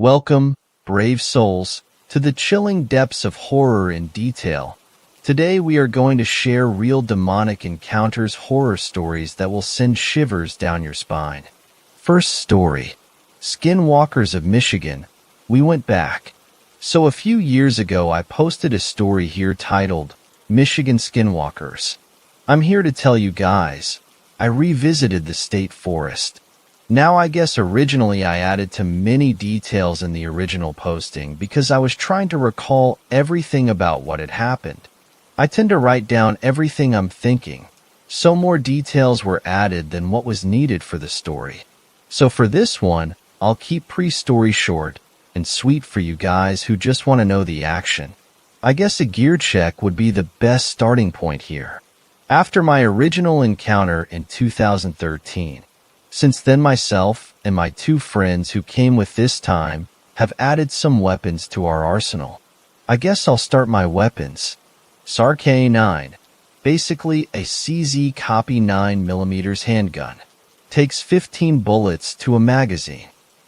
Welcome, brave souls, to the chilling depths of horror in detail. Today we are going to share real demonic encounters, horror stories that will send shivers down your spine. First story. Skinwalkers of Michigan. We went back. So a few years ago I posted a story here titled, Michigan Skinwalkers. I'm here to tell you guys, I revisited the state forest. Now I guess originally I added to many details in the original posting because I was trying to recall everything about what had happened. I tend to write down everything I'm thinking, so more details were added than what was needed for the story. So for this one, I'll keep pre-story short and sweet for you guys who just want to know the action. I guess a gear check would be the best starting point here. After my original encounter in 2013, since then myself and my two friends who came with this time have added some weapons to our arsenal. I guess I'll start my weapons. SAR K9, basically a CZ copy 9mm handgun. Takes 15 bullets to a magazine.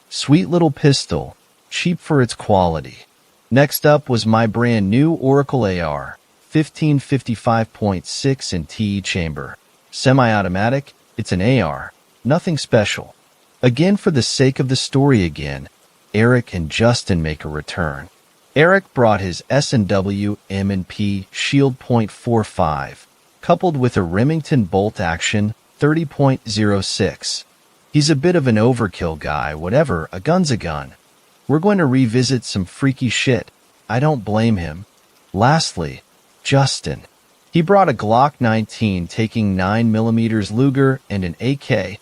Sweet little pistol, cheap for its quality. Next up was my brand new Oracle AR, 1555.6 in TE chamber. Semi-automatic, it's an AR. Nothing special. Again, for the sake of the story again, Eric and Justin make a return. Eric brought his S&W M&P Shield .45, coupled with a Remington bolt action 30.06. He's a bit of an overkill guy, whatever, a gun's a gun. We're going to revisit some freaky shit. I don't blame him. Lastly, Justin. He brought a Glock 19 taking 9mm Luger and an AK-47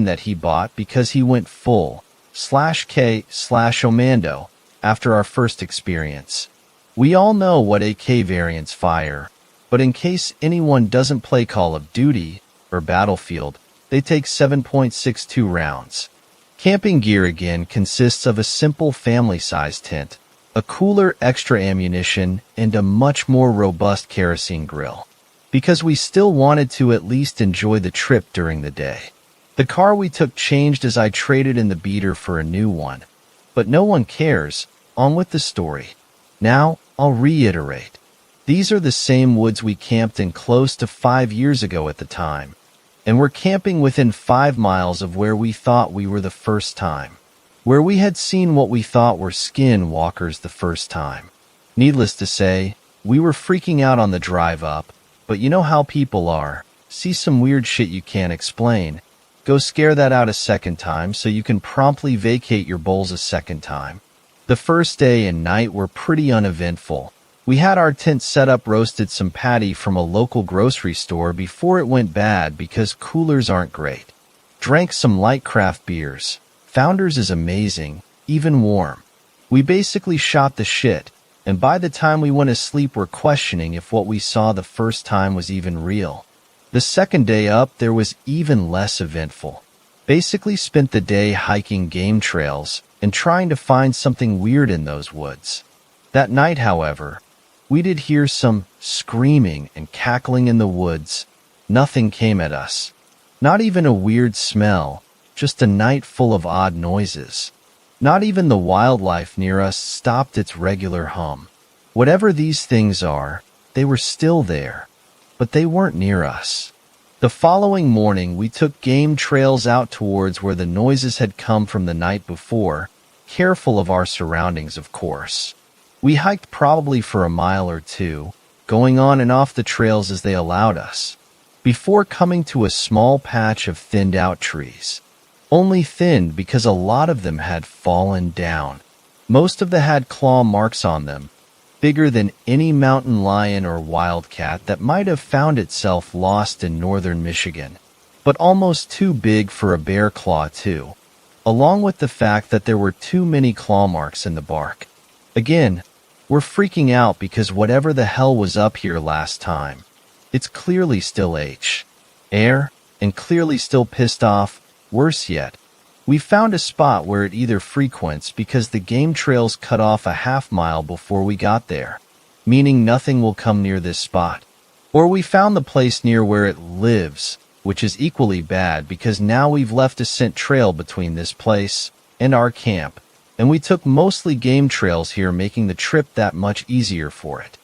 that he bought because he went full /K/Omando after our first experience. We all know what AK variants fire, but in case anyone doesn't play Call of Duty or Battlefield, they take 7.62 rounds. Camping gear again consists of a simple family-sized tent, a cooler, extra ammunition, and a much more robust kerosene grill, because we still wanted to at least enjoy the trip during the day. The car we took changed as I traded in the beater for a new one. But no one cares. On with the story. Now, I'll reiterate. These are the same woods we camped in close to 5 years ago at the time. And we're camping within 5 miles of where we thought we were the first time. Where we had seen what we thought were skinwalkers the first time. Needless to say, we were freaking out on the drive up, but you know how people are. See some weird shit you can't explain. Go scare that out a second time so you can promptly vacate your bowls a second time. The first day and night were pretty uneventful. We had our tent set up, roasted some patty from a local grocery store before it went bad because coolers aren't great. Drank some light craft beers. Founders is amazing, even warm. We basically shot the shit, and by the time we went to sleep we're questioning if what we saw the first time was even real. The second day up there was even less eventful. Basically spent the day hiking game trails and trying to find something weird in those woods. That night, however, we did hear some screaming and cackling in the woods. Nothing came at us. Not even a weird smell, just a night full of odd noises. Not even the wildlife near us stopped its regular hum. Whatever these things are, they were still there. But they weren't near us. The following morning, we took game trails out towards where the noises had come from the night before, careful of our surroundings, of course. We hiked probably for a mile or two, going on and off the trails as they allowed us, before coming to a small patch of thinned-out trees. Only thinned because a lot of them had fallen down. Most of them had claw marks on them, bigger than any mountain lion or wildcat that might have found itself lost in northern Michigan, but almost too big for a bear claw too, along with the fact that there were too many claw marks in the bark. Again, we're freaking out because whatever the hell was up here last time, it's clearly still air, and clearly still pissed off. Worse yet, we found a spot where it either frequents because the game trails cut off a half-mile before we got there, meaning nothing will come near this spot. Or we found the place near where it lives, which is equally bad because now we've left a scent trail between this place and our camp. and we took mostly game trails here, making the trip that much easier for it.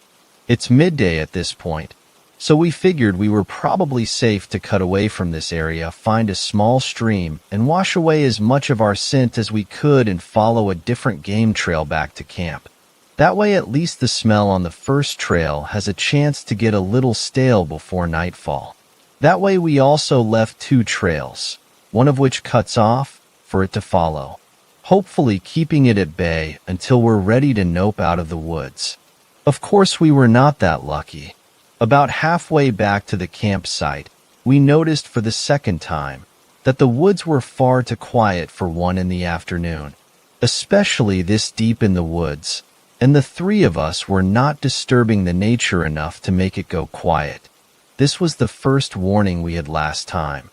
It's midday at this point, so we figured we were probably safe to cut away from this area, find a small stream, and wash away as much of our scent as we could and follow a different game trail back to camp. That way at least the smell on the first trail has a chance to get a little stale before nightfall. That way we also left 2 trails, one of which cuts off, for it to follow, hopefully keeping it at bay until we're ready to nope out of the woods. Of course we were not that lucky. About halfway back to the campsite, we noticed for the second time that the woods were far too quiet for 1 in the afternoon, especially this deep in the woods, and the 3 of us were not disturbing the nature enough to make it go quiet. This was the first warning we had last time.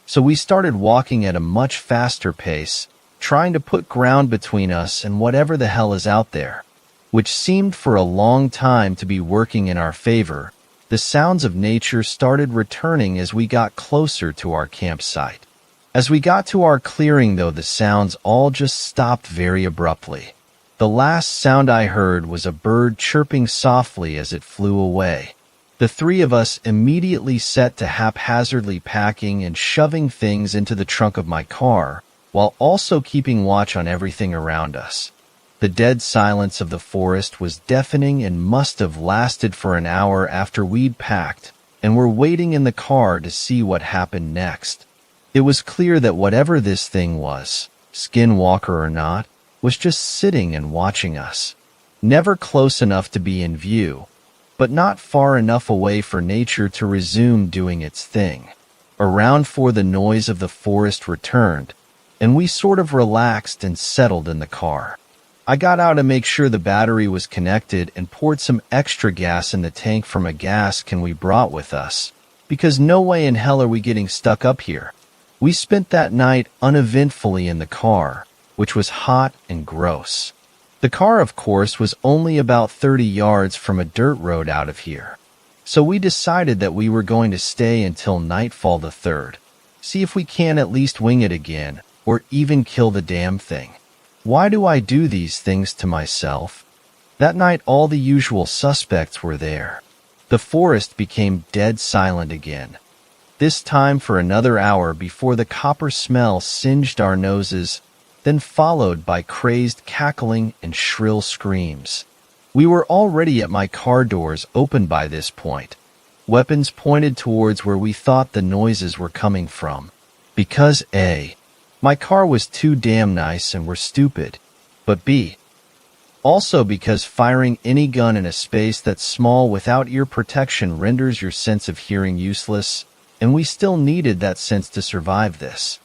So we started walking at a much faster pace, trying to put ground between us and whatever the hell is out there, which seemed for a long time to be working in our favor. The sounds of nature started returning as we got closer to our campsite. As we got to our clearing, though, the sounds all just stopped very abruptly. The last sound I heard was a bird chirping softly as it flew away. The 3 of us immediately set to haphazardly packing and shoving things into the trunk of my car, while also keeping watch on everything around us. The dead silence of the forest was deafening and must have lasted for an hour after we'd packed, and were waiting in the car to see what happened next. It was clear that whatever this thing was, Skinwalker or not, was just sitting and watching us. Never close enough to be in view, but not far enough away for nature to resume doing its thing. Around 4 the noise of the forest returned, and we sort of relaxed and settled in the car. I got out to make sure the battery was connected and poured some extra gas in the tank from a gas can we brought with us, because no way in hell are we getting stuck up here. We spent that night uneventfully in the car, which was hot and gross. The car, of course, was only about 30 yards from a dirt road out of here, so we decided that we were going to stay until nightfall the 3rd, see if we can at least wing it again, or even kill the damn thing. Why do I do these things to myself? That night all the usual suspects were there. The forest became dead silent again, this time for another hour before the copper smell singed our noses, then followed by crazed cackling and shrill screams. We were already at my car doors open by this point, weapons pointed towards where we thought the noises were coming from. Because A, my car was too damn nice and we're stupid, but B, also because firing any gun in a space that's small without ear protection renders your sense of hearing useless, and we still needed that sense to survive this.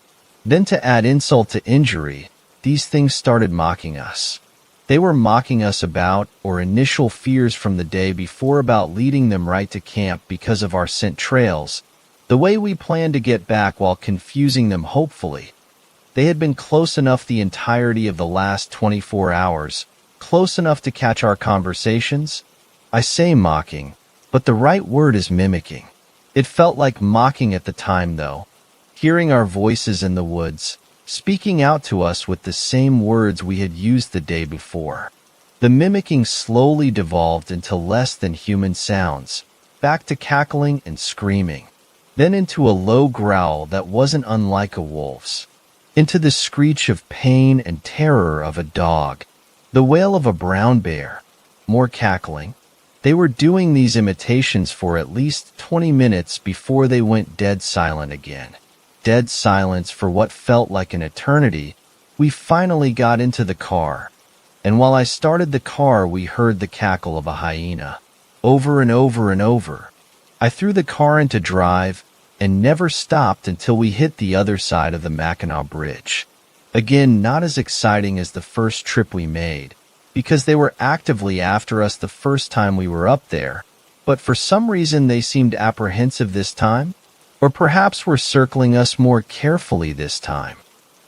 Then to add insult to injury, these things started mocking us. They were mocking us about our initial fears from the day before about leading them right to camp because of our scent trails, the way we planned to get back while confusing them hopefully. They had been close enough the entirety of the last 24 hours, close enough to catch our conversations. I say mocking, but the right word is mimicking. It felt like mocking at the time, though. Hearing our voices in the woods, speaking out to us with the same words we had used the day before. The mimicking slowly devolved into less than human sounds, back to cackling and screaming, then into a low growl that wasn't unlike a wolf's, into the screech of pain and terror of a dog, the wail of a brown bear, more cackling. They were doing these imitations for at least 20 minutes before they went dead silent again. Dead silence for what felt like an eternity. We finally got into the car, and while I started the car we heard the cackle of a hyena, over and over and over. I threw the car into drive, and never stopped until we hit the other side of the Mackinac Bridge. Again, not as exciting as the first trip we made, because they were actively after us the first time we were up there, but for some reason they seemed apprehensive this time, or perhaps were circling us more carefully this time.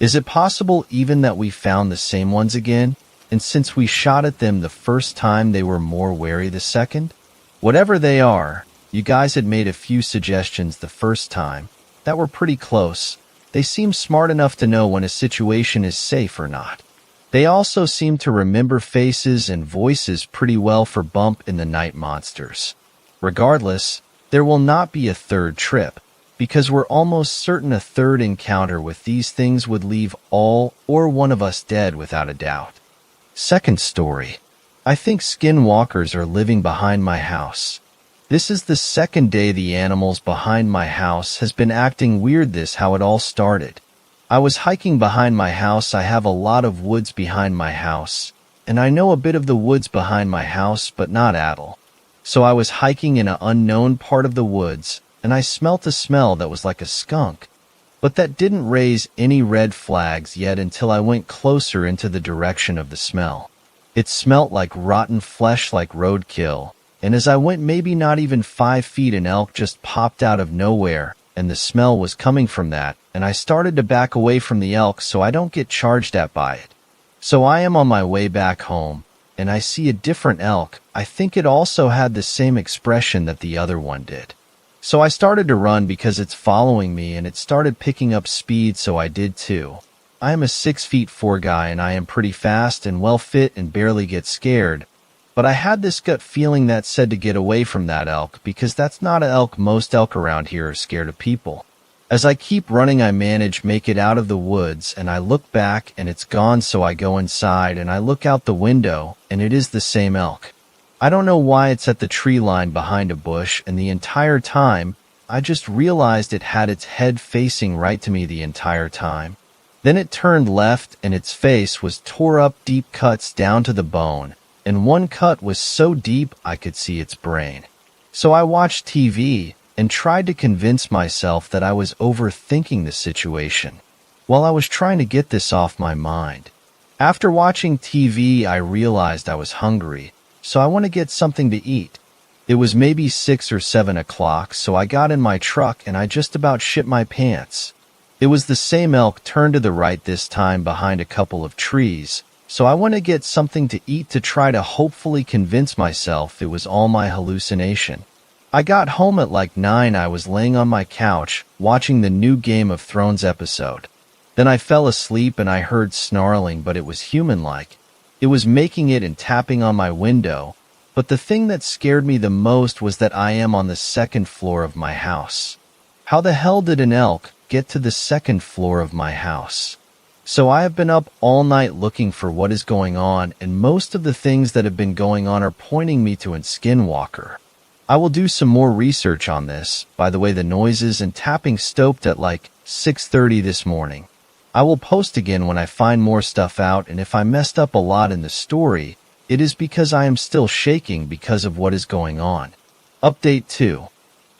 Is it possible even that we found the same ones again, and since we shot at them the first time they were more wary the second? Whatever they are, you guys had made a few suggestions the first time that were pretty close. They seem smart enough to know when a situation is safe or not. They also seem to remember faces and voices pretty well for bump in the night monsters. Regardless, there will not be a third trip, because we're almost certain a third encounter with these things would leave all or one of us dead without a doubt. Second story. I think skinwalkers are living behind my house. This is the second day the animals behind my house has been acting weird. This how it all started. I was hiking behind my house. I have a lot of woods behind my house, and I know a bit of the woods behind my house, but not at all. So I was hiking in an unknown part of the woods, and I smelt a smell that was like a skunk. But that didn't raise any red flags yet until I went closer into the direction of the smell. It smelt like rotten flesh, like roadkill, and as I went maybe not even 5 feet, an elk just popped out of nowhere, and the smell was coming from that, and I started to back away from the elk so I don't get charged at by it. So I am on my way back home, and I see a different elk. I think it also had the same expression that the other one did. So I started to run because it's following me, and it started picking up speed, so I did too. I am a 6'4" guy, and I am pretty fast and well fit and barely get scared. But I had this gut feeling that said to get away from that elk, because that's not an elk. Most elk around here are scared of people. As I keep running, I manage make it out of the woods, and I look back and it's gone, so I go inside and I look out the window, and it is the same elk. I don't know why it's at the tree line behind a bush, and the entire time, I just realized it had its head facing right to me the entire time. Then it turned left, and its face was tore up, deep cuts down to the bone, and one cut was so deep I could see its brain. So I watched TV and tried to convince myself that I was overthinking the situation, while I was trying to get this off my mind. After watching TV, I realized I was hungry, so I want to get something to eat. It was maybe 6 or 7 o'clock, so I got in my truck and I just about shit my pants. It was the same elk, turned to the right this time behind a couple of trees, so I want to get something to eat to try to hopefully convince myself it was all my hallucination. I got home at like 9. I was laying on my couch, watching the new Game of Thrones episode. Then I fell asleep and I heard snarling, but it was human-like. It was making it and tapping on my window, but the thing that scared me the most was that I am on the second floor of my house. How the hell did an elk get to the second floor of my house? So I have been up all night looking for what is going on, and most of the things that have been going on are pointing me to a skinwalker. I will do some more research on this. By the way, the noises and tapping stopped at like 6:30 this morning. I will post again when I find more stuff out, and if I messed up a lot in the story, it is because I am still shaking because of what is going on. Update 2.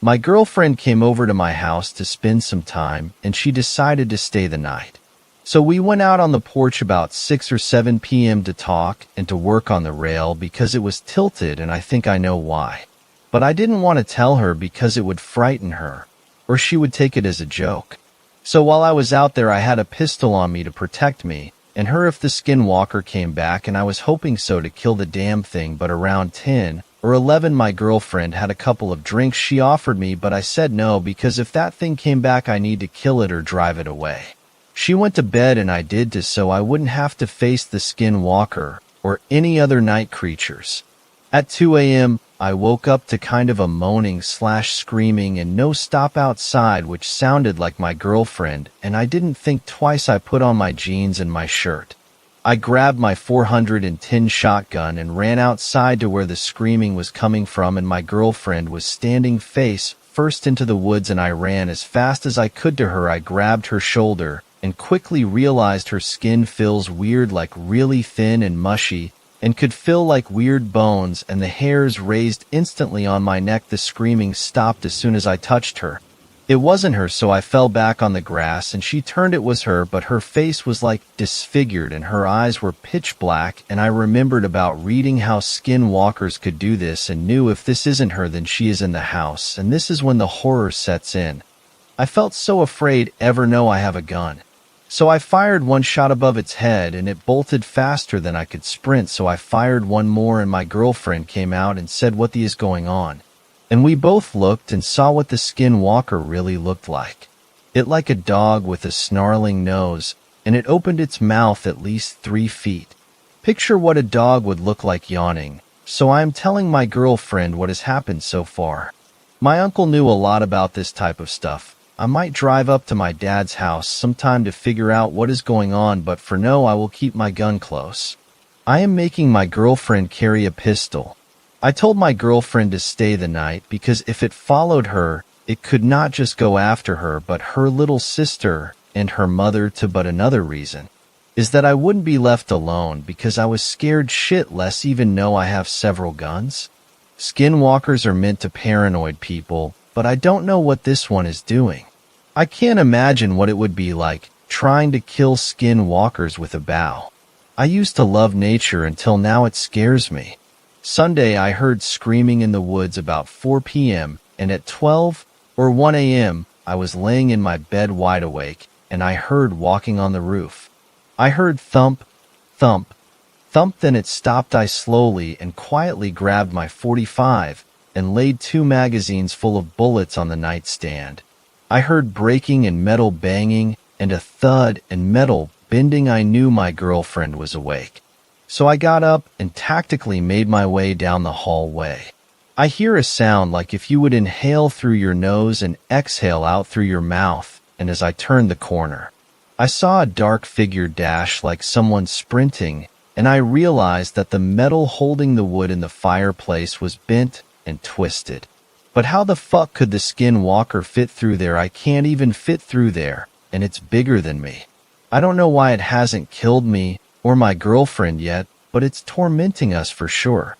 My girlfriend came over to my house to spend some time, and she decided to stay the night. So we went out on the porch about 6 or 7 p.m. to talk and to work on the rail because it was tilted, and I think I know why. But I didn't want to tell her because it would frighten her, or she would take it as a joke. So while I was out there, I had a pistol on me to protect me and her if the skinwalker came back, and I was hoping so to kill the damn thing. But around 10 or 11, my girlfriend had a couple of drinks she offered me, but I said no because if that thing came back, I need to kill it or drive it away. She went to bed and I did too, so I wouldn't have to face the skinwalker or any other night creatures. At 2 a.m., I woke up to kind of a moaning/screaming and no stop outside, which sounded like my girlfriend, and I didn't think twice. I put on my jeans and my shirt. I grabbed my 410 shotgun and ran outside to where the screaming was coming from, and my girlfriend was standing face first into the woods, and I ran as fast as I could to her. I grabbed her shoulder and quickly realized her skin feels weird, like really thin and mushy, and could feel like weird bones, and the hairs raised instantly on my neck. The screaming stopped as soon as I touched her. It wasn't her, so I fell back on the grass, and she turned. It was her, but her face was like disfigured and her eyes were pitch black, and I remembered about reading how skinwalkers could do this and knew if this isn't her, then she is in the house, and this is when the horror sets in. I felt so afraid. Ever know I have a gun? So I fired one shot above its head, and it bolted faster than I could sprint, so I fired one more, and my girlfriend came out and said, "What the is going on?" And we both looked and saw what the skinwalker really looked like. It like a dog with a snarling nose, and it opened its mouth at least 3 feet. Picture what a dog would look like yawning, so I am telling my girlfriend what has happened so far. My uncle knew a lot about this type of stuff. I might drive up to my dad's house sometime to figure out what is going on, but for now I will keep my gun close. I am making my girlfriend carry a pistol. I told my girlfriend to stay the night because if it followed her, it could not just go after her but her little sister and her mother too. But another reason is that I wouldn't be left alone because I was scared shitless even though I have several guns. Skinwalkers are meant to paranoid people, but I don't know what this one is doing. I can't imagine what it would be like trying to kill skinwalkers with a bow. I used to love nature until now it scares me. Sunday I heard screaming in the woods about 4 p.m. and at 12 or 1 a.m. I was laying in my bed wide awake and I heard walking on the roof. I heard thump, thump, thump, then it stopped. I slowly and quietly grabbed my .45 and laid 2 magazines full of bullets on the nightstand. I heard breaking and metal banging and a thud and metal bending. I knew my girlfriend was awake. So I got up and tactically made my way down the hallway. I hear a sound like if you would inhale through your nose and exhale out through your mouth, and as I turned the corner, I saw a dark figure dash like someone sprinting, and I realized that the metal holding the wood in the fireplace was bent and twisted. But how the fuck could the skinwalker fit through there? I can't even fit through there, and it's bigger than me. I don't know why it hasn't killed me or my girlfriend yet, but it's tormenting us for sure.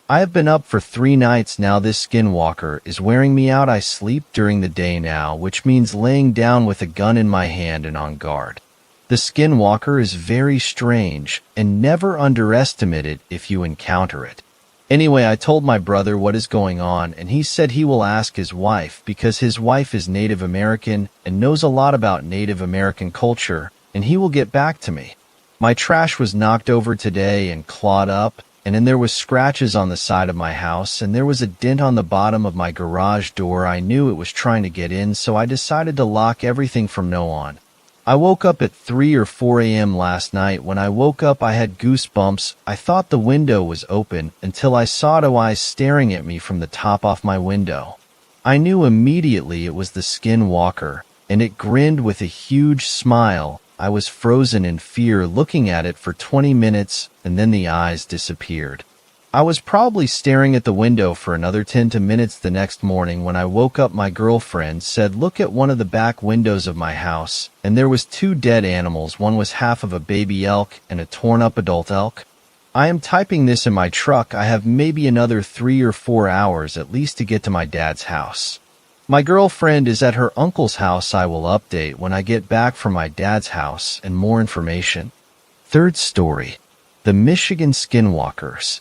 I have been up for 3 nights now. This skinwalker is wearing me out. I sleep during the day now, which means laying down with a gun in my hand and on guard. The skinwalker is very strange, and never underestimate it if you encounter it. Anyway, I told my brother what is going on, and he said he will ask his wife because his wife is Native American and knows a lot about Native American culture, and he will get back to me. My trash was knocked over today and clawed up, and then there was scratches on the side of my house, and there was a dent on the bottom of my garage door. I knew it was trying to get in, so I decided to lock everything from now on. I woke up at 3 or 4 a.m. last night. When I woke up, I had goosebumps. I thought the window was open until I saw 2 eyes staring at me from the top off my window. I knew immediately it was the skinwalker, and it grinned with a huge smile. I was frozen in fear looking at it for 20 minutes, and then the eyes disappeared. I was probably staring at the window for another 10 minutes. The next morning when I woke up, my girlfriend said, "Look at one of the back windows of my house," and there was 2 dead animals. One was half of a baby elk and a torn up adult elk. I am typing this in my truck. I have maybe another 3 or 4 hours at least to get to my dad's house. My girlfriend is at her uncle's house. I will update when I get back from my dad's house and more information. Third story, the Michigan Skinwalkers.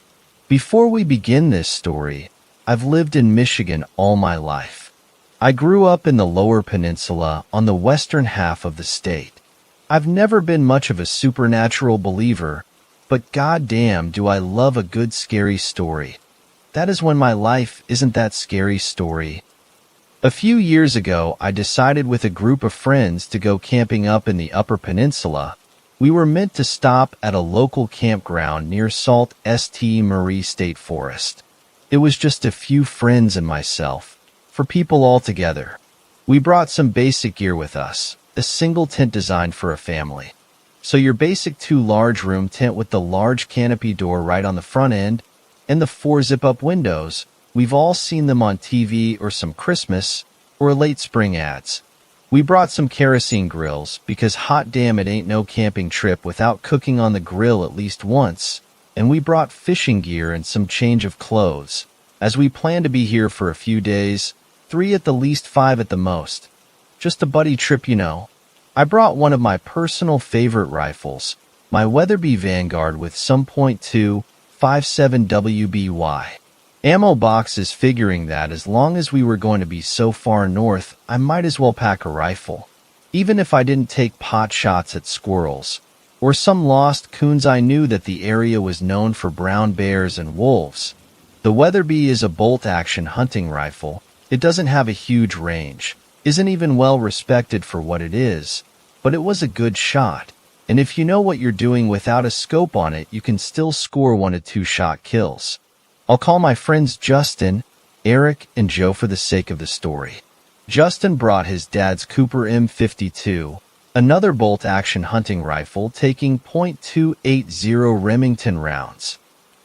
Before we begin this story, I've lived in Michigan all my life. I grew up in the Lower Peninsula on the western half of the state. I've never been much of a supernatural believer, but goddamn do I love a good scary story. That is when my life isn't that scary story. A few years ago, I decided with a group of friends to go camping up in the Upper Peninsula. We were meant to stop at a local campground near Sault Ste. Marie State Forest. It was just a few friends and myself, 4 people altogether. We brought some basic gear with us, a single tent designed for a family. So your basic 2 large room tent with the large canopy door right on the front end, and the 4 zip-up windows. We've all seen them on TV or some Christmas or late spring ads. We brought some kerosene grills because hot damn it ain't no camping trip without cooking on the grill at least once, and we brought fishing gear and some change of clothes, as we plan to be here for a few days, 3 at the least, 5 at the most. Just a buddy trip, you know. I brought one of my personal favorite rifles, my Weatherby Vanguard with some .257 WBY. Ammo boxes, figuring that as long as we were going to be so far north, I might as well pack a rifle. Even if I didn't take pot shots at squirrels or some lost coons, I knew that the area was known for brown bears and wolves. The Weatherby is a bolt-action hunting rifle. It doesn't have a huge range, isn't even well respected for what it is, but it was a good shot. And if you know what you're doing without a scope on it, you can still score 1 to 2 shot kills. I'll call my friends Justin, Eric, and Joe for the sake of the story. Justin brought his dad's Cooper M52, another bolt-action hunting rifle, taking .280 Remington rounds.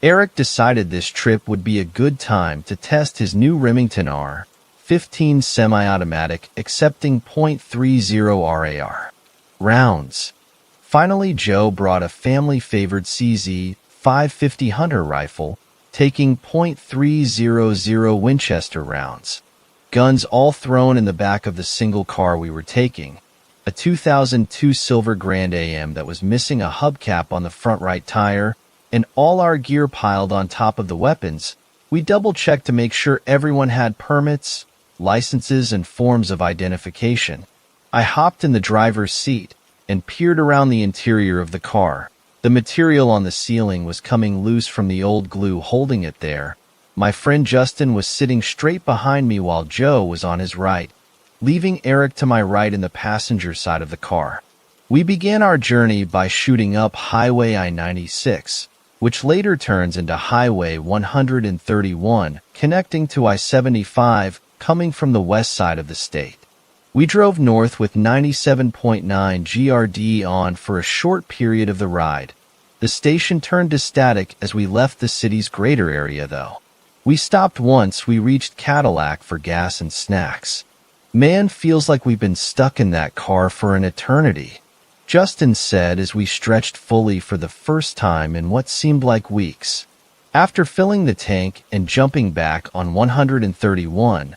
Eric decided this trip would be a good time to test his new Remington R-15 semi-automatic, accepting .30 RAR rounds. Finally, Joe brought a family-favored CZ-550 hunter rifle, taking .300 Winchester rounds. Guns all thrown in the back of the single car we were taking, a 2002 Silver Grand AM that was missing a hubcap on the front right tire, and all our gear piled on top of the weapons. We double-checked to make sure everyone had permits, licenses, and forms of identification. I hopped in the driver's seat and peered around the interior of the car. The material on the ceiling was coming loose from the old glue holding it there. My friend Justin was sitting straight behind me while Joe was on his right, leaving Eric to my right in the passenger side of the car. We began our journey by shooting up Highway I-96, which later turns into Highway 131, connecting to I-75, coming from the west side of the state. We drove north with 97.9 GRD on for a short period of the ride. The station turned to static as we left the city's greater area, though. We stopped once we reached Cadillac for gas and snacks. Man, feels like we've been stuck in that car for an eternity, Justin said as we stretched fully for the first time in what seemed like weeks. After filling the tank and jumping back on 131,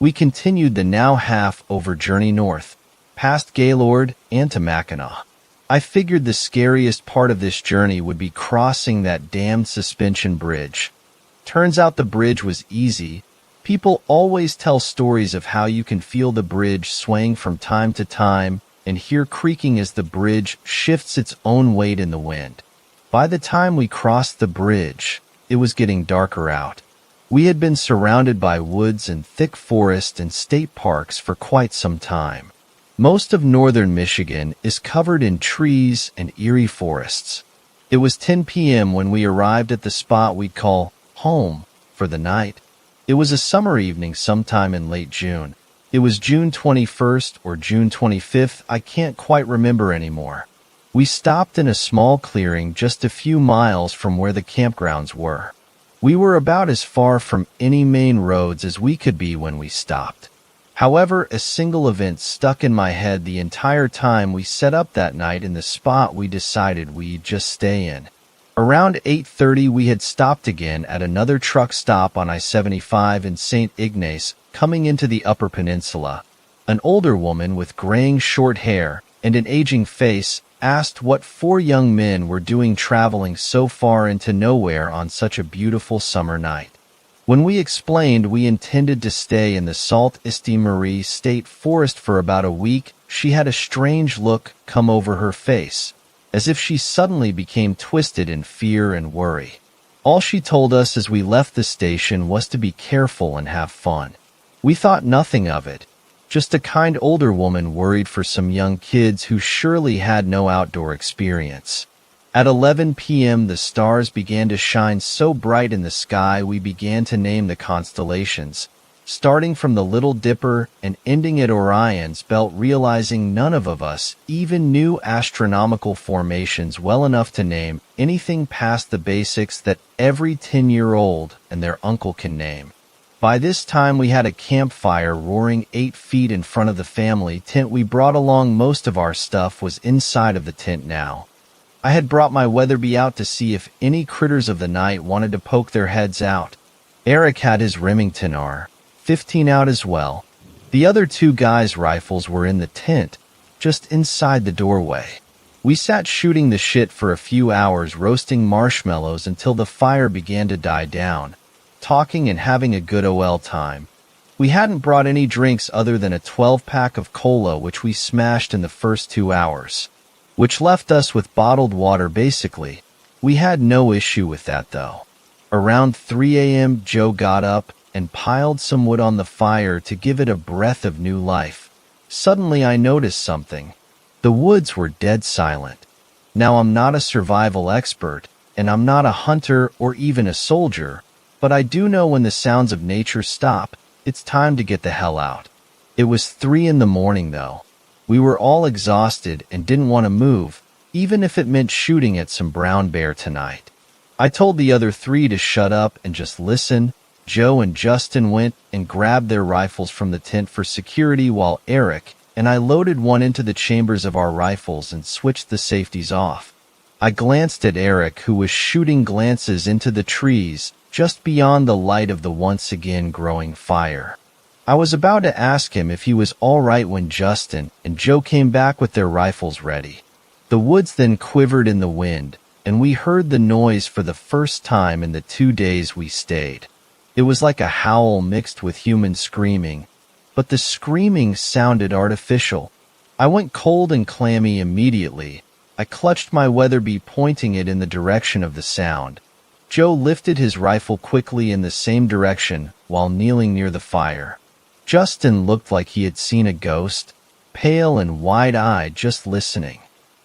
we continued the now half-over journey north, past Gaylord and to Mackinac. I figured the scariest part of this journey would be crossing that damned suspension bridge. Turns out the bridge was easy. People always tell stories of how you can feel the bridge swaying from time to time and hear creaking as the bridge shifts its own weight in the wind. By the time we crossed the bridge, it was getting darker out. We had been surrounded by woods and thick forest and state parks for quite some time. Most of northern Michigan is covered in trees and eerie forests. It was 10 p.m. when we arrived at the spot we'd call home for the night. It was a summer evening sometime in late June. It was June 21st or June 25th, I can't quite remember anymore. We stopped in a small clearing just a few miles from where the campgrounds were. We were about as far from any main roads as we could be when we stopped. However, a single event stuck in my head the entire time we set up that night in the spot we decided we'd just stay in. Around 8:30 we had stopped again at another truck stop on I-75 in St. Ignace, coming into the Upper Peninsula. An older woman with graying short hair and an aging face asked what 4 young men were doing traveling so far into nowhere on such a beautiful summer night. When we explained we intended to stay in the Sault Ste. Marie State Forest for about a week, she had a strange look come over her face, as if she suddenly became twisted in fear and worry. All she told us as we left the station was to be careful and have fun. We thought nothing of it, just a kind older woman worried for some young kids who surely had no outdoor experience. At 11 p.m. the stars began to shine so bright in the sky we began to name the constellations, starting from the Little Dipper and ending at Orion's belt, realizing none of us even knew astronomical formations well enough to name anything past the basics that every 10-year-old and their uncle can name. By this time we had a campfire roaring 8 feet in front of the family tent we brought along. Most of our stuff was inside of the tent now. I had brought my Weatherby out to see if any critters of the night wanted to poke their heads out. Eric had his Remington R-15 out as well. The other 2 guys' rifles were in the tent, just inside the doorway. We sat shooting the shit for a few hours, roasting marshmallows until the fire began to die down, talking and having a good OL time. We hadn't brought any drinks other than a 12-pack of cola which we smashed in the first 2 hours, which left us with bottled water basically. We had no issue with that though. Around 3 a.m. Joe got up and piled some wood on the fire to give it a breath of new life. Suddenly I noticed something. The woods were dead silent. Now, I'm not a survival expert, and I'm not a hunter or even a soldier, but I do know when the sounds of nature stop, it's time to get the hell out. It was 3 in the morning, though. We were all exhausted and didn't want to move, even if it meant shooting at some brown bear tonight. I told the other 3 to shut up and just listen. Joe and Justin went and grabbed their rifles from the tent for security, while Eric and I loaded one into the chambers of our rifles and switched the safeties off. I glanced at Eric, who was shooting glances into the trees just beyond the light of the once again growing fire. I was about to ask him if he was all right when Justin and Joe came back with their rifles ready. The woods then quivered in the wind, and we heard the noise for the first time in the 2 days we stayed. It was like a howl mixed with human screaming, but the screaming sounded artificial. I went cold and clammy immediately. I clutched my Weatherby, pointing it in the direction of the sound. Joe lifted his rifle quickly in the same direction while kneeling near the fire. Justin looked like he had seen a ghost, pale and wide-eyed, just listening.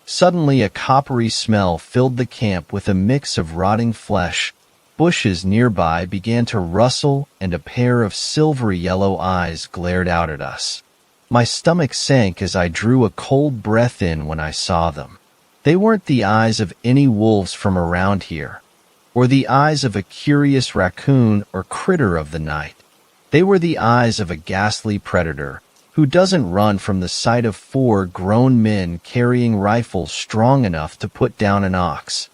Suddenly, a coppery smell filled the camp with a mix of rotting flesh. Bushes nearby began to rustle, and a pair of silvery yellow eyes glared out at us. My stomach sank as I drew a cold breath in when I saw them. They weren't the eyes of any wolves from around here, or the eyes of a curious raccoon or critter of the night. They were the eyes of a ghastly predator who doesn't run from the sight of 4 grown men carrying rifles strong enough to put down an ox.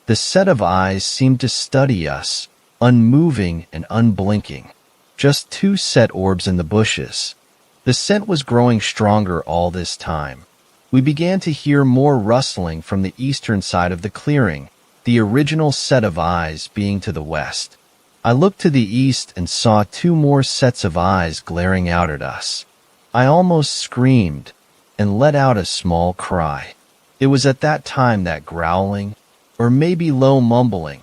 The set of eyes seemed to study us, unmoving and unblinking. Just 2 set orbs in the bushes. The scent was growing stronger all this time. We began to hear more rustling from the eastern side of the clearing, the original set of eyes being to the west. I looked to the east and saw 2 more sets of eyes glaring out at us. I almost screamed and let out a small cry. It was at that time that growling, or maybe low mumbling,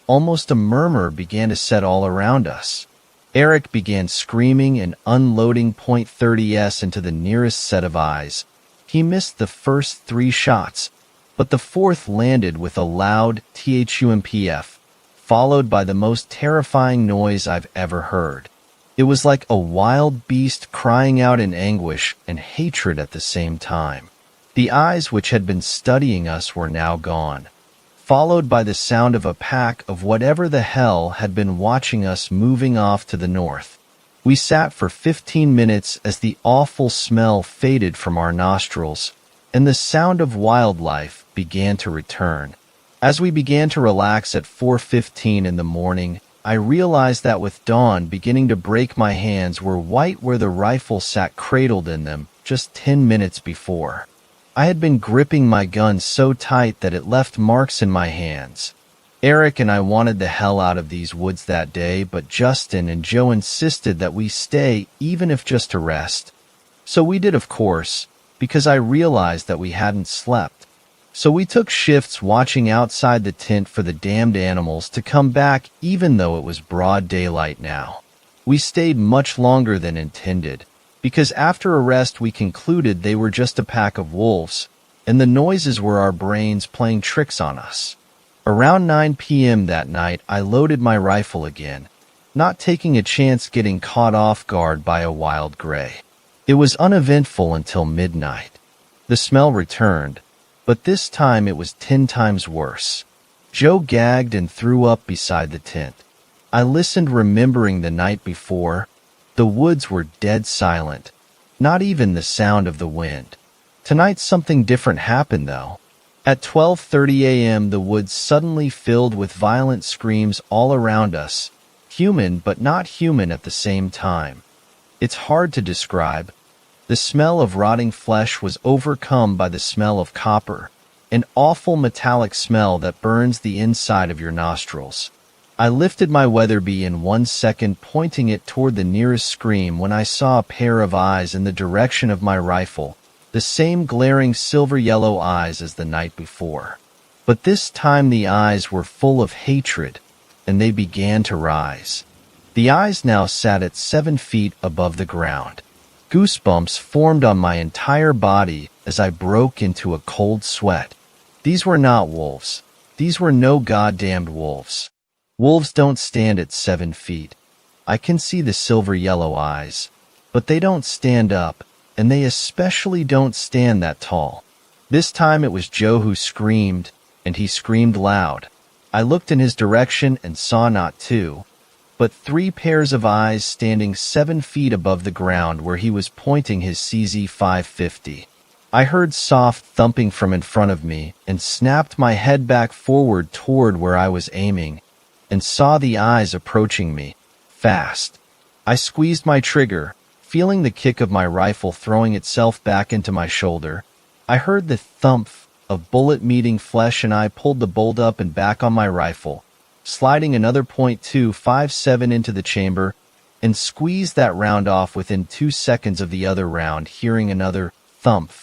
almost a murmur, began to set all around us. Eric began screaming and unloading .30s into the nearest set of eyes. He missed the first 3 shots, but the 4th landed with a loud THUMPF, followed by the most terrifying noise I've ever heard. It was like a wild beast crying out in anguish and hatred at the same time. The eyes which had been studying us were now gone, followed by the sound of a pack of whatever the hell had been watching us moving off to the north. We sat for 15 minutes as the awful smell faded from our nostrils, and the sound of wildlife began to return. As we began to relax at 4:15 in the morning, I realized that with dawn beginning to break, my hands were white where the rifle sat cradled in them just 10 minutes before. I had been gripping my gun so tight that it left marks in my hands. Eric and I wanted the hell out of these woods that day, but Justin and Joe insisted that we stay, even if just to rest. So we did, of course, because I realized that we hadn't slept. So we took shifts watching outside the tent for the damned animals to come back, even though it was broad daylight now. We stayed much longer than intended, because after a rest we concluded they were just a pack of wolves, and the noises were our brains playing tricks on us. Around 9 p.m. that night, I loaded my rifle again, not taking a chance getting caught off guard by a wild gray. It was uneventful until midnight. The smell returned, but this time it was 10 times worse. Joe gagged and threw up beside the tent. I listened, remembering the night before. The woods were dead silent, not even the sound of the wind. Tonight something different happened, though. At 12:30 a.m. the woods suddenly filled with violent screams all around us, human but not human at the same time. It's hard to describe. The smell of rotting flesh was overcome by the smell of copper, an awful metallic smell that burns the inside of your nostrils. I lifted my Weatherby in 1 second, pointing it toward the nearest scream, when I saw a pair of eyes in the direction of my rifle, the same glaring silver-yellow eyes as the night before. But this time the eyes were full of hatred, and they began to rise. The eyes now sat at 7 feet above the ground. Goosebumps formed on my entire body as I broke into a cold sweat. These were not wolves. These were no goddamned wolves. Wolves don't stand at 7 feet. I can see the silver yellow eyes, but they don't stand up, and they especially don't stand that tall. This time it was Joe who screamed, and he screamed loud. I looked in his direction and saw not 2, but 3 pairs of eyes standing 7 feet above the ground where he was pointing his CZ-550. I heard soft thumping from in front of me and snapped my head back forward toward where I was aiming and saw the eyes approaching me, fast. I squeezed my trigger, feeling the kick of my rifle throwing itself back into my shoulder. I heard the thump of bullet meeting flesh and I pulled the bolt up and back on my rifle, sliding another .257 into the chamber and squeezed that round off within 2 seconds of the other round, hearing another thump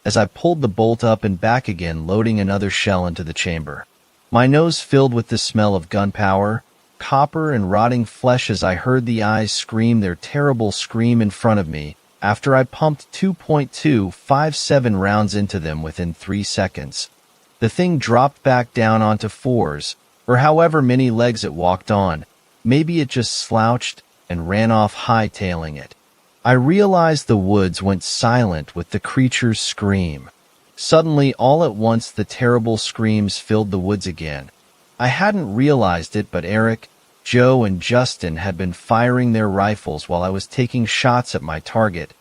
as I pulled the bolt up and back again, loading another shell into the chamber. My nose filled with the smell of gunpowder, copper, and rotting flesh as I heard the eyes scream their terrible scream in front of me after I pumped 2.257 rounds into them within 3 seconds. The thing dropped back down onto 4s, or however many legs it walked on. Maybe it just slouched and ran off, hightailing it. I realized the woods went silent with the creature's scream. Suddenly, all at once, the terrible screams filled the woods again. I hadn't realized it, but Eric, Joe, and Justin had been firing their rifles while I was taking shots at my target.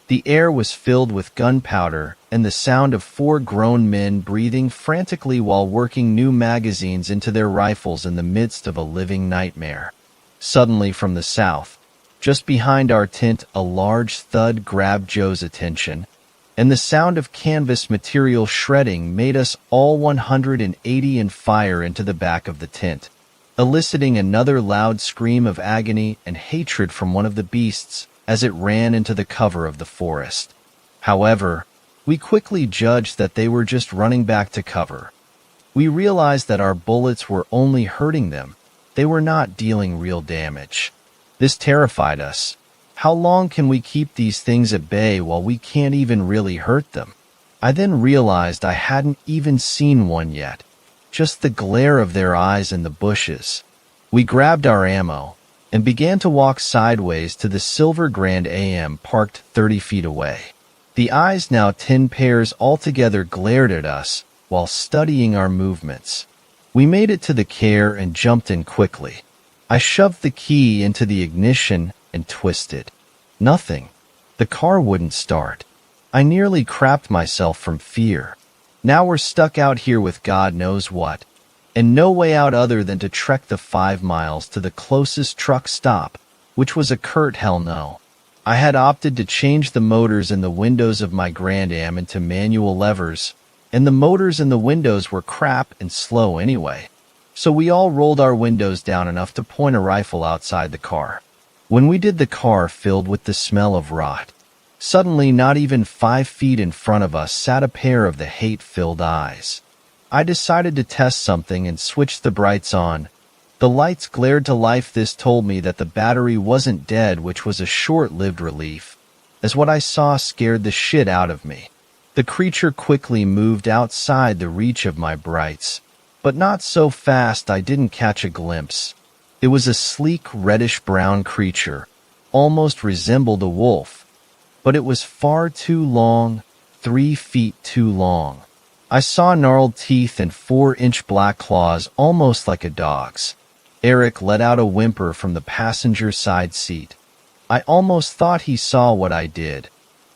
The air was filled with gunpowder and the sound of 4 grown men breathing frantically while working new magazines into their rifles in the midst of a living nightmare. Suddenly, from the south, just behind our tent, a large thud grabbed Joe's attention, and the sound of canvas material shredding made us all 180 and fire into the back of the tent, eliciting another loud scream of agony and hatred from one of the beasts as it ran into the cover of the forest. However, we quickly judged that they were just running back to cover. We realized that our bullets were only hurting them. They were not dealing real damage. This terrified us. How long can we keep these things at bay while we can't even really hurt them? I then realized I hadn't even seen one yet. Just the glare of their eyes in the bushes. We grabbed our ammo and began to walk sideways to the silver Grand AM parked 30 feet away. The eyes, now 10 pairs altogether, glared at us while studying our movements. We made it to the car and jumped in quickly. I shoved the key into the ignition and twisted. Nothing. The car wouldn't start. I nearly crapped myself from fear. Now we're stuck out here with God knows what, and no way out other than to trek the 5 miles to the closest truck stop, which was a curt hell no. I had opted to change the motors in the windows of my Grand Am into manual levers, and the motors in the windows were crap and slow anyway. So we all rolled our windows down enough to point a rifle outside the car. When we did, the car filled with the smell of rot. Suddenly, not even 5 feet in front of us sat a pair of the hate-filled eyes. I decided to test something and switched the brights on. The lights glared to life. This told me that the battery wasn't dead, which was a short-lived relief, as what I saw scared the shit out of me. The creature quickly moved outside the reach of my brights, but not so fast I didn't catch a glimpse. It was a sleek reddish-brown creature, almost resembled a wolf, but it was far too long, 3 feet too long. I saw gnarled teeth and 4-inch black claws, almost like a dog's. Eric let out a whimper from the passenger side seat. I almost thought he saw what I did,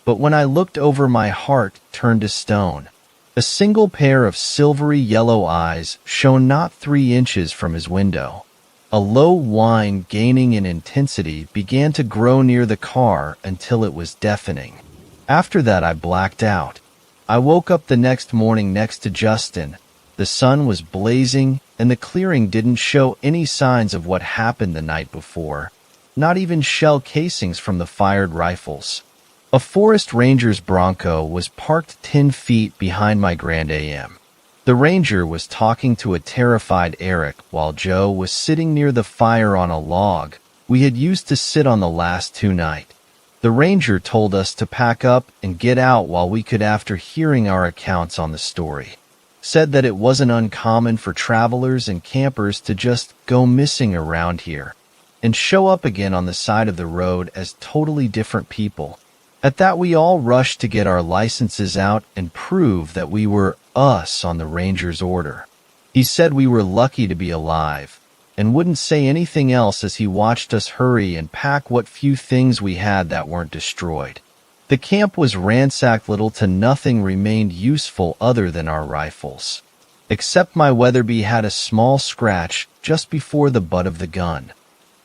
but when I looked over, my heart turned to stone. A single pair of silvery yellow eyes shone not 3 inches from his window. A low whine, gaining in intensity, began to grow near the car until it was deafening. After that, I blacked out. I woke up the next morning next to Justin. The sun was blazing, and the clearing didn't show any signs of what happened the night before, not even shell casings from the fired rifles. A forest ranger's Bronco was parked 10 feet behind my Grand AM. The ranger was talking to a terrified Eric while Joe was sitting near the fire on a log we had used to sit on the last 2 nights. The ranger told us to pack up and get out while we could after hearing our accounts on the story. said that it wasn't uncommon for travelers and campers to just go missing around here and show up again on the side of the road as totally different people. At that, we all rushed to get our licenses out and prove that we were us on the ranger's order. He said we were lucky to be alive and wouldn't say anything else as he watched us hurry and pack what few things we had that weren't destroyed. The camp was ransacked. Little to nothing remained useful other than our rifles, except my Weatherby had a small scratch just before the butt of the gun.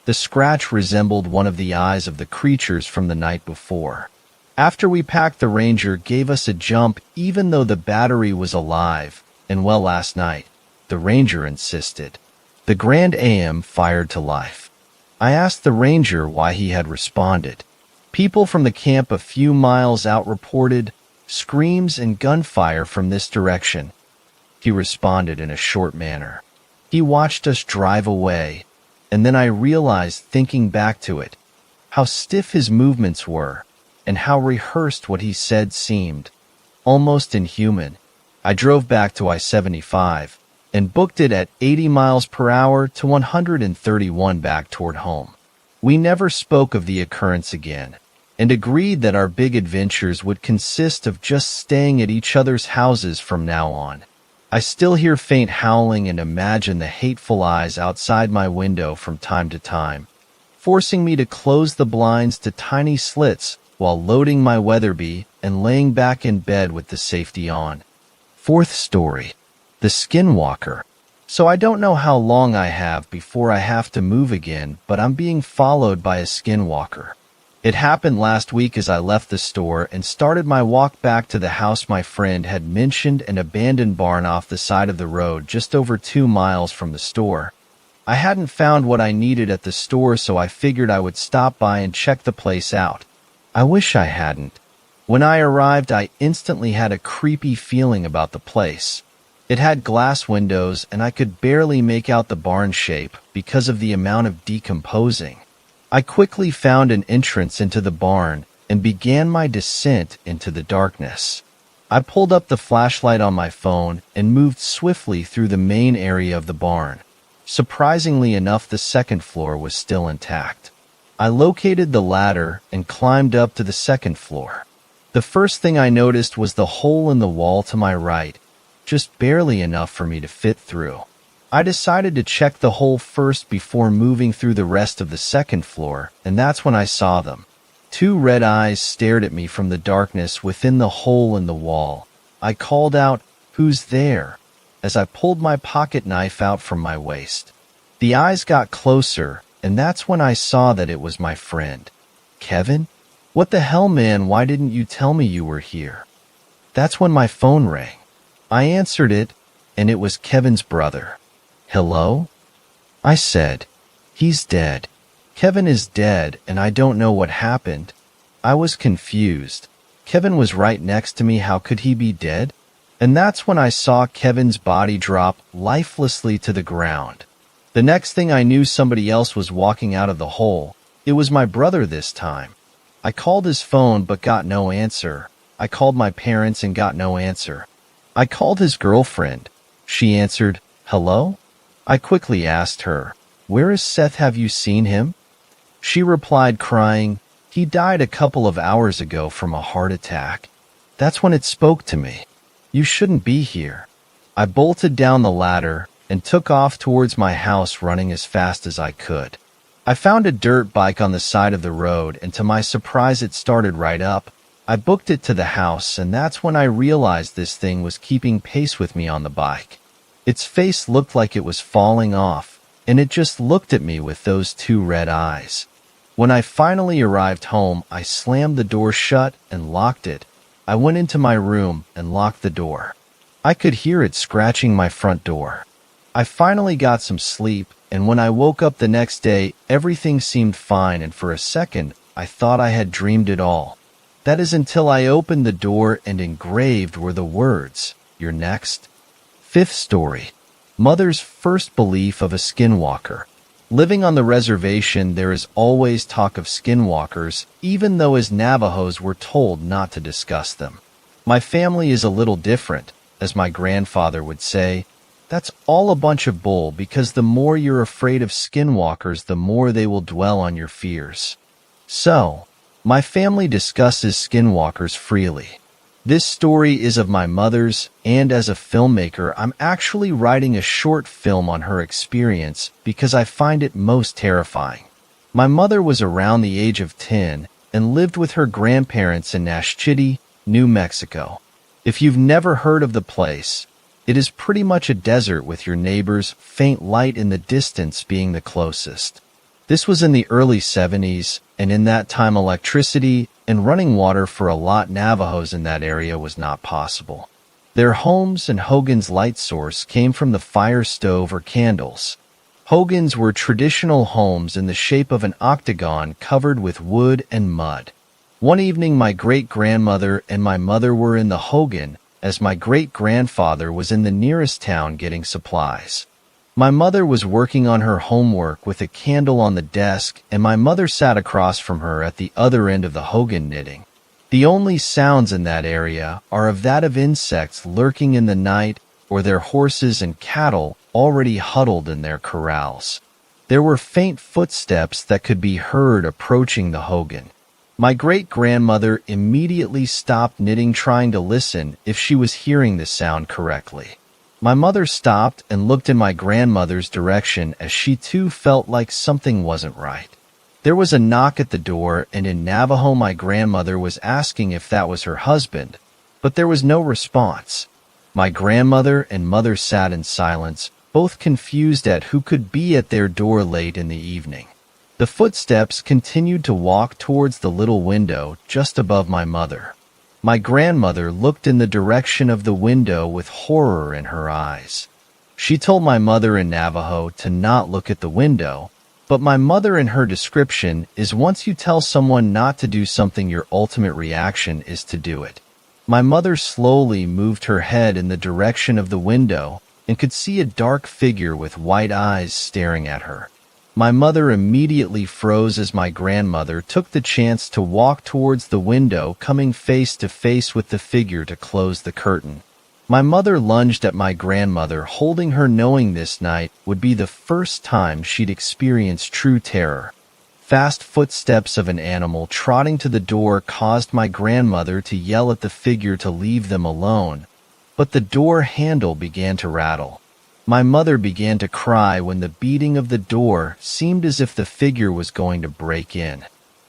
The scratch resembled one of the eyes of the creatures from the night before. After we packed, the ranger gave us a jump even though the battery was alive, and well, last night, the ranger insisted. The Grand AM fired to life. I asked the ranger why he had responded. People from the camp a few miles out reported screams and gunfire from this direction. He responded in a short manner. He watched us drive away, and then I realized, thinking back to it, how stiff his movements were and how rehearsed what he said seemed. Almost inhuman. I drove back to I-75 and booked it at 80 miles per hour to 131 back toward home. We never spoke of the occurrence again, and agreed that our big adventures would consist of just staying at each other's houses from now on. I still hear faint howling and imagine the hateful eyes outside my window from time to time, forcing me to close the blinds to tiny slits while loading my Weatherby and laying back in bed with the safety on. Fourth story. The Skinwalker. So I don't know how long I have before I have to move again, but I'm being followed by a Skinwalker. It happened last week as I left the store and started my walk back to the house. My friend had mentioned an abandoned barn off the side of the road just over 2 miles from the store. I hadn't found what I needed at the store, so I figured I would stop by and check the place out. I wish I hadn't. When I arrived, I instantly had a creepy feeling about the place. It had glass windows, and I could barely make out the barn shape because of the amount of decomposing. I quickly found an entrance into the barn and began my descent into the darkness. I pulled up the flashlight on my phone and moved swiftly through the main area of the barn. Surprisingly enough, the second floor was still intact. I located the ladder and climbed up to the second floor. The first thing I noticed was the hole in the wall to my right, just barely enough for me to fit through. I decided to check the hole first before moving through the rest of the second floor, and that's when I saw them. 2 red eyes stared at me from the darkness within the hole in the wall. I called out, "Who's there?" as I pulled my pocket knife out from my waist. The eyes got closer, and that's when I saw that it was my friend. "Kevin? What the hell, man? Why didn't you tell me you were here?" That's when my phone rang. I answered it, and it was Kevin's brother. "Hello?" I said. "He's dead. Kevin is dead, and I don't know what happened." I was confused. Kevin was right next to me. How could he be dead? And that's when I saw Kevin's body drop lifelessly to the ground. The next thing I knew, somebody else was walking out of the hole. It was my brother this time. I called his phone but got no answer. I called my parents and got no answer. I called his girlfriend. She answered, "Hello?" I quickly asked her, "Where is Seth? Have you seen him?" She replied, crying, "He died a couple of hours ago from a heart attack." That's when it spoke to me. You shouldn't be here. I bolted down the ladder and took off towards my house, running as fast as I could. I found a dirt bike on the side of the road, and to my surprise it started right up. I booked it to the house, and that's when I realized this thing was keeping pace with me on the bike. Its face looked like it was falling off, and it just looked at me with those 2 red eyes. When I finally arrived home, I slammed the door shut and locked it. I went into my room and locked the door. I could hear it scratching my front door. I finally got some sleep, and when I woke up the next day, everything seemed fine, and for a second, I thought I had dreamed it all. That is until I opened the door, and engraved were the words, "You're next." Fifth story. Mother's first belief of a Skinwalker. Living on the reservation, there is always talk of Skinwalkers, even though as Navajos we're told not to discuss them. My family is a little different. as my grandfather would say. That's all a bunch of bull, because the more you're afraid of skinwalkers, the more they will dwell on your fears. So, my family discusses skinwalkers freely. This story is of my mother's, and as a filmmaker, I'm actually writing a short film on her experience because I find it most terrifying. My mother was around the age of 10 and lived with her grandparents in Nashville, New Mexico. If you've never heard of the place, it is pretty much a desert with your neighbor's faint light in the distance being the closest. This was in the early 70s, and in that time electricity and running water for a lot Navajos in that area was not possible. Their homes and Hogan's light source came from the fire stove or candles. Hogan's were traditional homes in the shape of an octagon covered with wood and mud. One evening my great-grandmother and my mother were in the Hogan, as my great-grandfather was in the nearest town getting supplies. My mother was working on her homework with a candle on the desk, and my mother sat across from her at the other end of the Hogan knitting. The only sounds in that area are of that of insects lurking in the night or their horses and cattle already huddled in their corrals. There were faint footsteps that could be heard approaching the Hogan. My great-grandmother immediately stopped knitting, trying to listen if she was hearing the sound correctly. My mother stopped and looked in my grandmother's direction as she too felt like something wasn't right. There was a knock at the door, and in Navajo my grandmother was asking if that was her husband, but there was no response. My grandmother and mother sat in silence, both confused at who could be at their door late in the evening. The footsteps continued to walk towards the little window just above my mother. My grandmother looked in the direction of the window with horror in her eyes. She told my mother in Navajo to not look at the window, but my mother in her description is once you tell someone not to do something, your ultimate reaction is to do it. My mother slowly moved her head in the direction of the window and could see a dark figure with white eyes staring at her. My mother immediately froze as my grandmother took the chance to walk towards the window, coming face to face with the figure to close the curtain. My mother lunged at my grandmother, holding her, knowing this night would be the first time she'd experienced true terror. Fast footsteps of an animal trotting to the door caused my grandmother to yell at the figure to leave them alone, but the door handle began to rattle. My mother began to cry when the beating of the door seemed as if the figure was going to break in.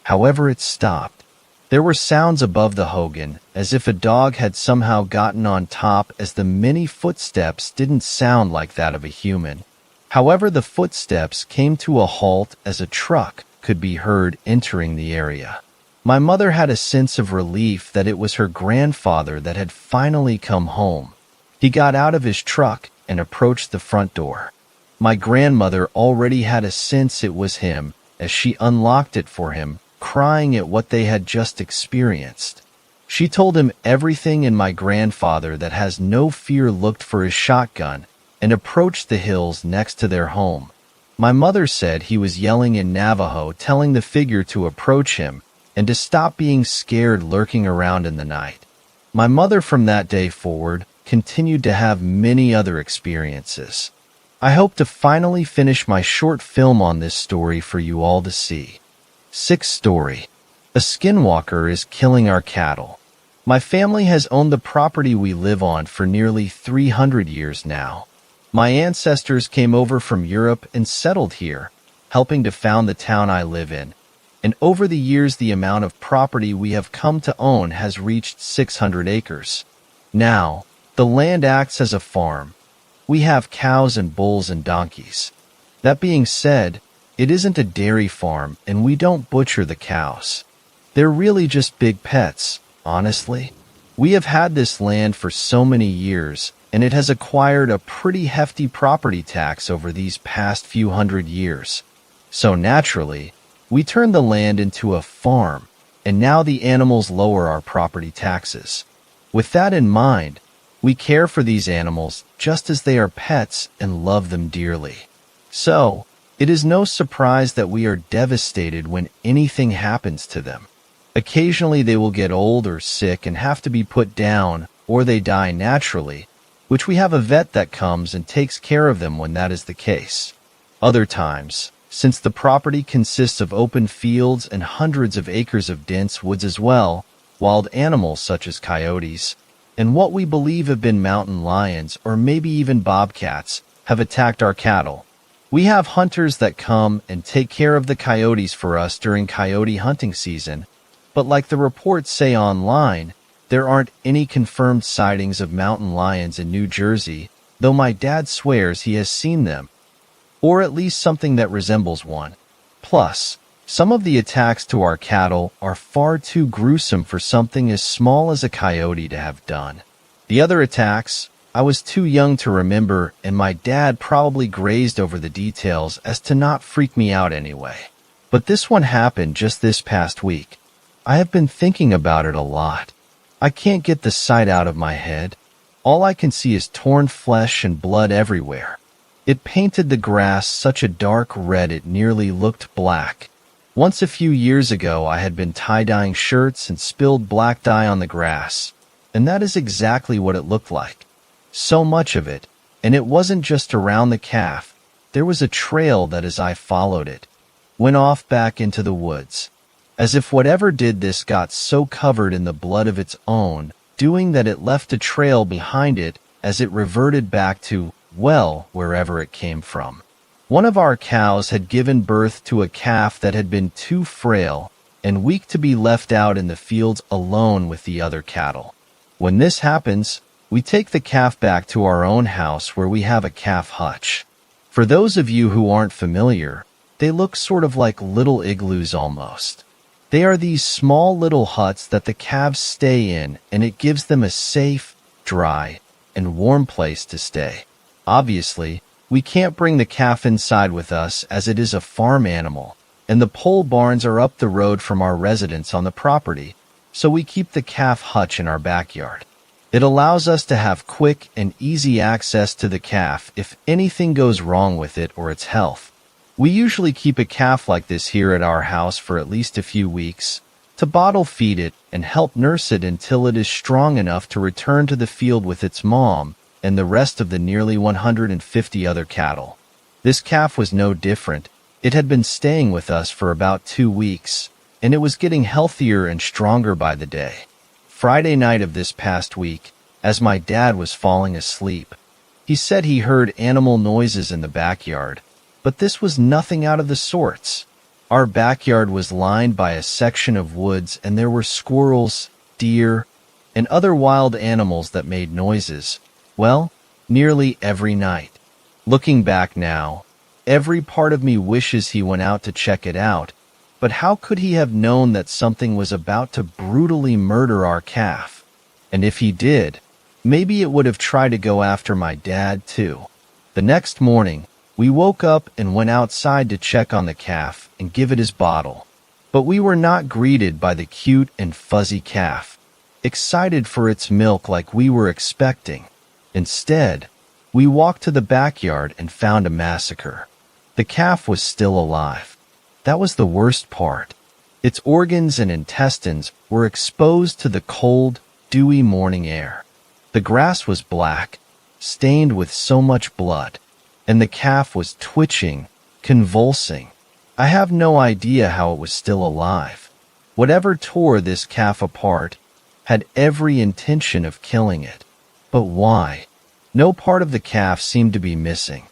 However, it stopped. There were sounds above the Hogan, as if a dog had somehow gotten on top, as the many footsteps didn't sound like that of a human. However, the footsteps came to a halt as a truck could be heard entering the area. My mother had a sense of relief that it was her grandfather that had finally come home. He got out of his truck and approached the front door. My grandmother already had a sense it was him as she unlocked it for him, crying at what they had just experienced. She told him everything, and my grandfather, that has no fear, looked for his shotgun and approached the hills next to their home. My mother said he was yelling in Navajo, telling the figure to approach him and to stop being scared, lurking around in the night. My mother from that day forward continued to have many other experiences. I hope to finally finish my short film on this story for you all to see. 6th story. A skinwalker is killing our cattle. My family has owned the property we live on for nearly 300 years now. My ancestors came over from Europe and settled here, helping to found the town I live in. And over the years, the amount of property we have come to own has reached 600 acres. Now, the land acts as a farm. We have cows and bulls and donkeys. That being said, it isn't a dairy farm, and we don't butcher the cows. They're really just big pets, honestly. We have had this land for so many years, and it has acquired a pretty hefty property tax over these past few hundred years. So naturally, we turned the land into a farm, and now the animals lower our property taxes. With that in mind, we care for these animals just as they are pets and love them dearly. So, it is no surprise that we are devastated when anything happens to them. Occasionally they will get old or sick and have to be put down, or they die naturally, which we have a vet that comes and takes care of them when that is the case. Other times, since the property consists of open fields and hundreds of acres of dense woods as well, wild animals such as coyotes, and what we believe have been mountain lions or maybe even bobcats, have attacked our cattle. We have hunters that come and take care of the coyotes for us during coyote hunting season, but like the reports say online, there aren't any confirmed sightings of mountain lions in New Jersey, though my dad swears he has seen them, or at least something that resembles one. Plus, some of the attacks to our cattle are far too gruesome for something as small as a coyote to have done. The other attacks, I was too young to remember, and my dad probably grazed over the details as to not freak me out anyway. But this one happened just this past week. I have been thinking about it a lot. I can't get the sight out of my head. All I can see is torn flesh and blood everywhere. It painted the grass such a dark red it nearly looked black. Once a few years ago I had been tie-dyeing shirts and spilled black dye on the grass, and that is exactly what it looked like. So much of it, and it wasn't just around the calf. There was a trail that, as I followed it, went off back into the woods, as if whatever did this got so covered in the blood of its own, doing that it left a trail behind it as it reverted back to, well, wherever it came from. One of our cows had given birth to a calf that had been too frail and weak to be left out in the fields alone with the other cattle. When this happens, we take the calf back to our own house where we have a calf hutch. For those of you who aren't familiar, they look sort of like little igloos almost. They are these small little huts that the calves stay in, and it gives them a safe, dry, and warm place to stay. Obviously, we can't bring the calf inside with us as it is a farm animal, and the pole barns are up the road from our residence on the property, so we keep the calf hutch in our backyard. It allows us to have quick and easy access to the calf if anything goes wrong with it or its health. We usually keep a calf like this here at our house for at least a few weeks, to bottle feed it and help nurse it until it is strong enough to return to the field with its mom and the rest of the nearly 150 other cattle. This calf was no different. It had been staying with us for about 2 weeks, and it was getting healthier and stronger by the day. Friday night of this past week, as my dad was falling asleep, he said he heard animal noises in the backyard, but this was nothing out of the sorts. Our backyard was lined by a section of woods, and there were squirrels, deer, and other wild animals that made noises, well, nearly every night. Looking back now, every part of me wishes he went out to check it out, but how could he have known that something was about to brutally murder our calf? And if he did, maybe it would have tried to go after my dad too. The next morning, we woke up and went outside to check on the calf and give it his bottle. But we were not greeted by the cute and fuzzy calf, excited for its milk like we were expecting. Instead, we walked to the backyard and found a massacre. The calf was still alive. That was the worst part. Its organs and intestines were exposed to the cold, dewy morning air. The grass was black, stained with so much blood, and the calf was twitching, convulsing. I have no idea how it was still alive. Whatever tore this calf apart had every intention of killing it. But why? No part of the calf seemed to be missing.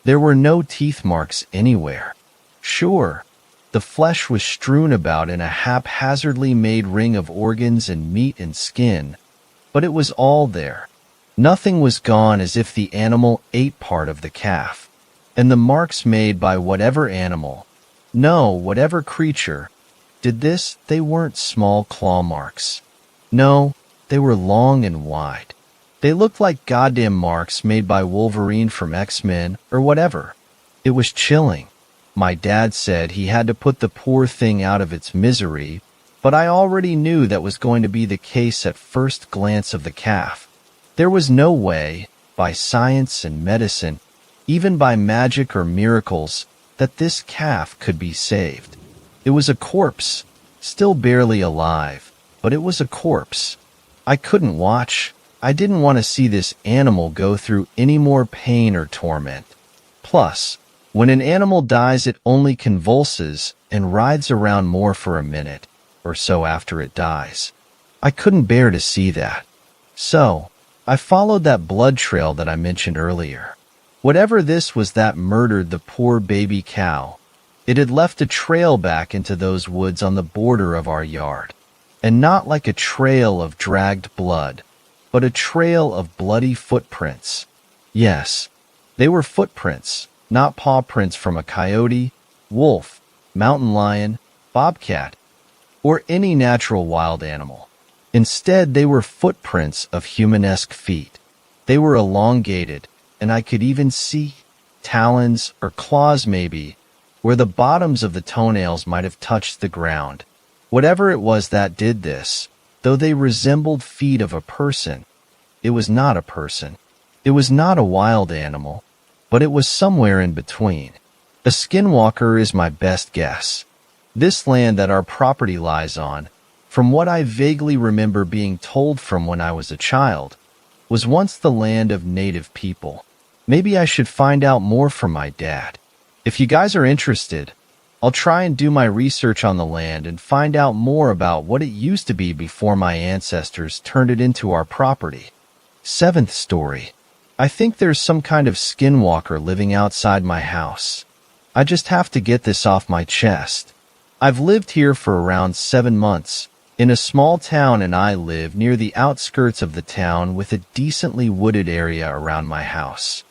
There were no teeth marks anywhere. Sure, the flesh was strewn about in a haphazardly made ring of organs and meat and skin, but it was all there. Nothing was gone, as if the animal ate part of the calf. And the marks made by whatever animal, no, whatever creature, did this, they weren't small claw marks. No, they were long and wide. They looked like goddamn marks made by Wolverine from X-Men or whatever. It was chilling. My dad said he had to put the poor thing out of its misery, but I already knew that was going to be the case at first glance of the calf. There was no way, by science and medicine, even by magic or miracles, that this calf could be saved. It was a corpse, still barely alive, but it was a corpse. I couldn't watch. I didn't want to see this animal go through any more pain or torment. Plus, when an animal dies, it only convulses and writhes around more for a minute or so after it dies. I couldn't bear to see that. So, I followed that blood trail that I mentioned earlier. Whatever this was that murdered the poor baby cow, it had left a trail back into those woods on the border of our yard. And not like a trail of dragged blood, but a trail of bloody footprints. Yes, they were footprints, not paw prints from a coyote, wolf, mountain lion, bobcat, or any natural wild animal. Instead, they were footprints of human-esque feet. They were elongated, and I could even see talons or claws maybe, where the bottoms of the toenails might have touched the ground. Whatever it was that did this, though they resembled feet of a person, it was not a person. It was not a wild animal, but it was somewhere in between. A skinwalker is my best guess. This land that our property lies on, from what I vaguely remember being told from when I was a child, was once the land of native people. Maybe I should find out more from my dad. If you guys are interested, I'll try and do my research on the land and find out more about what it used to be before my ancestors turned it into our property. 7th story. I think there's some kind of skinwalker living outside my house. I just have to get this off my chest. I've lived here for around 7 months, in a small town, and I live near the outskirts of the town with a decently wooded area around my house.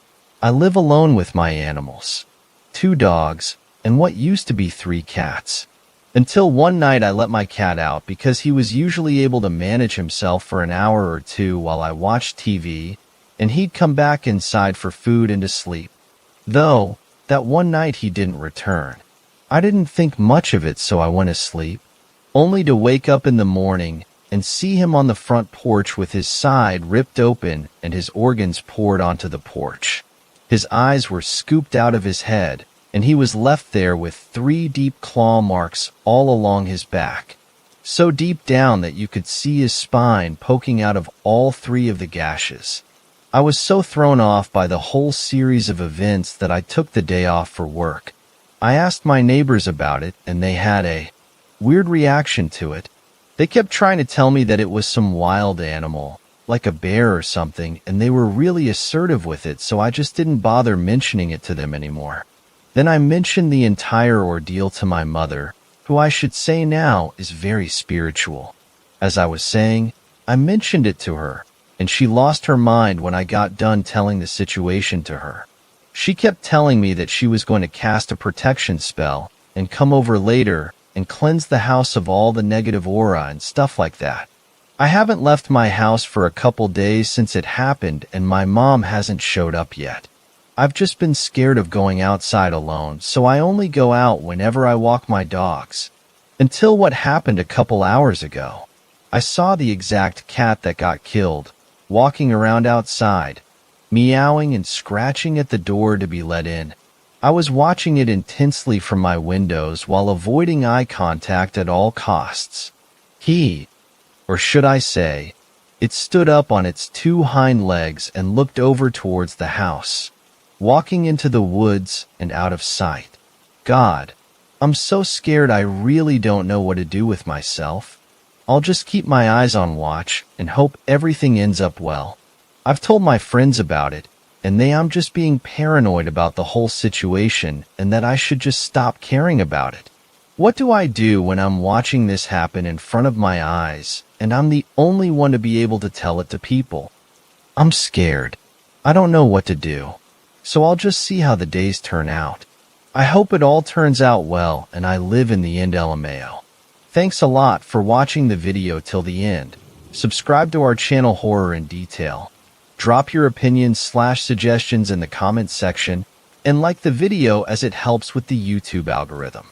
I live alone with my animals, 2 dogs, and what used to be 3 cats. Until one night I let my cat out because he was usually able to manage himself for an hour or 2 while I watched TV, and he'd come back inside for food and to sleep. Though, that one night he didn't return. I didn't think much of it, so I went to sleep, only to wake up in the morning and see him on the front porch with his side ripped open and his organs poured onto the porch. His eyes were scooped out of his head, and he was left there with 3 deep claw marks all along his back, so deep down that you could see his spine poking out of all 3 of the gashes. I was so thrown off by the whole series of events that I took the day off for work. I asked my neighbors about it, and they had a weird reaction to it. They kept trying to tell me that it was some wild animal, like a bear or something, and they were really assertive with it, so I just didn't bother mentioning it to them anymore. Then I mentioned the entire ordeal to my mother, who I should say now is very spiritual. As I was saying, I mentioned it to her, and she lost her mind when I got done telling the situation to her. She kept telling me that she was going to cast a protection spell and come over later and cleanse the house of all the negative aura and stuff like that. I haven't left my house for a couple days since it happened, and my mom hasn't showed up yet. I've just been scared of going outside alone, so I only go out whenever I walk my dogs. Until what happened a couple hours ago. I saw the exact cat that got killed, walking around outside, meowing and scratching at the door to be let in. I was watching it intensely from my windows while avoiding eye contact at all costs. Or should I say, it stood up on its 2 hind legs and looked over towards the house, walking into the woods and out of sight. God, I'm so scared I really don't know what to do with myself. I'll just keep my eyes on watch and hope everything ends up well. I've told my friends about it, and I'm just being paranoid about the whole situation and that I should just stop caring about it. What do I do when I'm watching this happen in front of my eyes and I'm the only one to be able to tell it to people? I'm scared. I don't know what to do. So I'll just see how the days turn out. I hope it all turns out well and I live in the end LMAO. Thanks a lot for watching the video till the end. Subscribe to our channel Horror in Detail. Drop your opinions/suggestions in the comments section and like the video as it helps with the YouTube algorithm.